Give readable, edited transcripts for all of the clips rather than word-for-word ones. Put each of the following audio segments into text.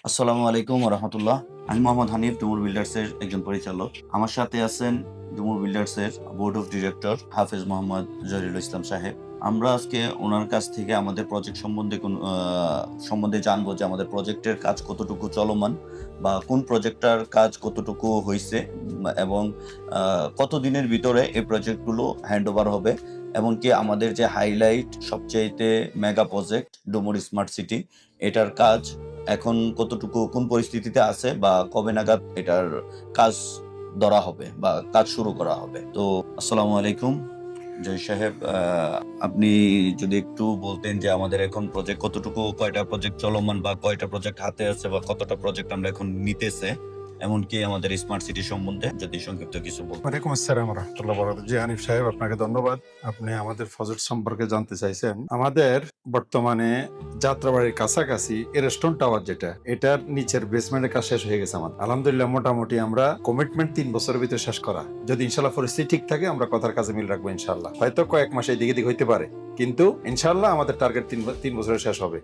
আসসালামু আলাইকুম রহমতুল্লাহ। আমি মোহাম্মদ হানিফ, ডুমুর বিল্ডার্সের একজন পরিচালক। আমার সাথে আছেন ডুমুর বিল্ডার্সের বোর্ড অফ ডিরেক্টর হাফেজ মোহাম্মদ জহিরুল ইসলাম সাহেব। আমরা আজকে ওনার কাছ থেকে আমাদের প্রজেক্ট সম্বন্ধে জানবো যে আমাদের প্রজেক্টের কাজ কতটুকু চলমান বা কোন প্রজেক্টটার কাজ কতটুকু হয়েছে এবং কত দিনের ভিতরে এই প্রজেক্টগুলো হ্যান্ড ওভার হবে, এমনকি আমাদের যে হাইলাইট সবচাইতে মেগা প্রজেক্ট ডুমুর স্মার্ট সিটি, এটার কাজ এখন কতটুকু কোন পরিস্থিতিতে আছে বা কবে নাগাদ এটার কাজ ধরা হবে বা কাজ শুরু করা হবে। তো আসসালামু আলাইকুম জয় সাহেব, আপনি যদি একটু বলতেন যে আমাদের এখন প্রজেক্ট কতটুকু, কয়টা প্রজেক্ট চলমান বা কয়টা প্রজেক্ট হাতে আছে বা কতটা প্রজেক্ট আমরা এখন নিতেছে, এমনকি আমাদের স্মার্ট সিটি সম্বন্ধে যদি সংক্ষিপ্ত কিছু বলতেন। ওয়ালাইকুম আসসালাম রহমতুল্লাহ বরকাতুহু। জি হানিফ সাহেব, আপনাকে ধন্যবাদ। আপনি আমাদের প্রজেক্ট সম্পর্কে জানতে চাইছেন। আমাদের বর্তমানে যাত্রাবাড়ির কাছাকাছি এরস্টোন টাওয়ার, যেটা এটার নিচের বেসমেন্টের কাজ শেষ হয়ে গেছে আমাদের। আলহামদুলিল্লাহ, মোটামুটি আমরা কমিটমেন্ট 3 বছরের ভিতরে শেষ করা। যদি ইনশাল্লাহ পরিস্থিতি ঠিক থাকে, আমরা কথার কাজে মিল রাখবো ইনশাল্লাহ। হয়তো কয়েক মাসে এদিকে দিক হইতে পারে, কিন্তু ইনশাল্লাহ আমাদের টার্গেট 3 বছরে শেষ হবে।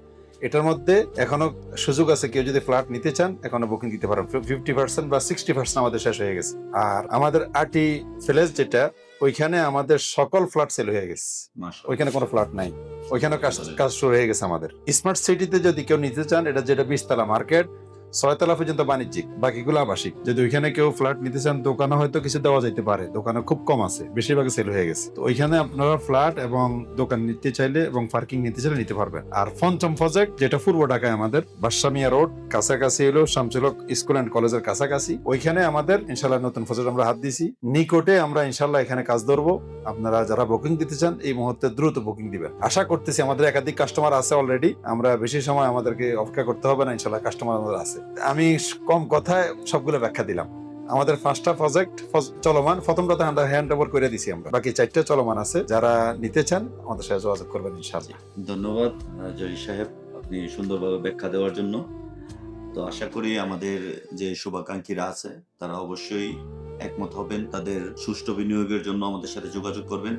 এটার মধ্যে এখনো সুযোগ আছে, কেউ যদি ফ্ল্যাট নিতে চান এখনো বুকিং দিতে পারেন। 50% বা 60% আমাদের শেষ হয়ে গেছে। আর আমাদের আরটি ফ্লেজ যেটা, ওইখানে আমাদের সকল ফ্ল্যাট সেল হয়ে গেছে। মাশাআল্লাহ। ওইখানে কোনো ফ্ল্যাট নাই, ওইখানে কাজ শুরু হয়ে গেছে আমাদের। স্মার্ট সিটিতে যদি কেউ নিতে চান, এটা যেটা 20 তলা মার্কেট, 6 তলা পর্যন্ত বাণিজ্যিক, বাকিগুলো আবাসিক। যদি ওইখানে কেউ ফ্ল্যাট নিতে চান, দোকানে হয়তো কিছু দেওয়া যেতে পারে, দোকানে খুব কম আছে, বেশিরভাগ সেল হয়ে গেছে। তো ওইখানে আপনারা ফ্ল্যাট এবং দোকান নিতে চাইলে এবং পার্কিং নিতে চাইলে নিতে পারবেন। আর পঞ্চম প্রজেক্ট, যেটা পূর্ব ঢাকায় আমাদের বাদশামিয়া রোড কাছাকাছি হলো শামসুলক স্কুল অ্যান্ড কলেজের কাছাকাছি, ওইখানে আমাদের ইনশাল্লাহ নতুন প্রজেক্ট আমরা হাত দিছি। নিকটে আমরা ইনশাল্লাহ এখানে কাজ ধরবো। আপনারা যারা বুকিং দিতে চান, এই মুহূর্তে দ্রুত বুকিং দিবেন। আশা করতেছি, আমাদের একাধিক কাস্টমার আছে অলরেডি, আমরা বেশি সময় আমাদেরকে অপেক্ষা করতে হবে না, ইনশাল্লাহ কাস্টমার আমাদের আছে। আমি কম কথায় সবগুলো ব্যাখ্যা দিলাম। আমাদের 5টা প্রজেক্ট চলমান, প্রথমটাতে আমরা হ্যান্ড ওভার করে দিছি আমরা, বাকি 4টা চলমান আছে। যারা নিতে চান আমাদের সাথে যোগাযোগ করবেন ইনশাআল্লাহ। ধন্যবাদ জহির সাহেব, আপনি সুন্দরভাবে ব্যাখ্যা দেওয়ার জন্য। তো আশা করি আমাদের যে শুভাকাঙ্ক্ষীরা আছে তারা অবশ্যই একমত হবেন, তাদের সুষ্ঠু বিনিয়োগের জন্য আমাদের সাথে যোগাযোগ করবেন।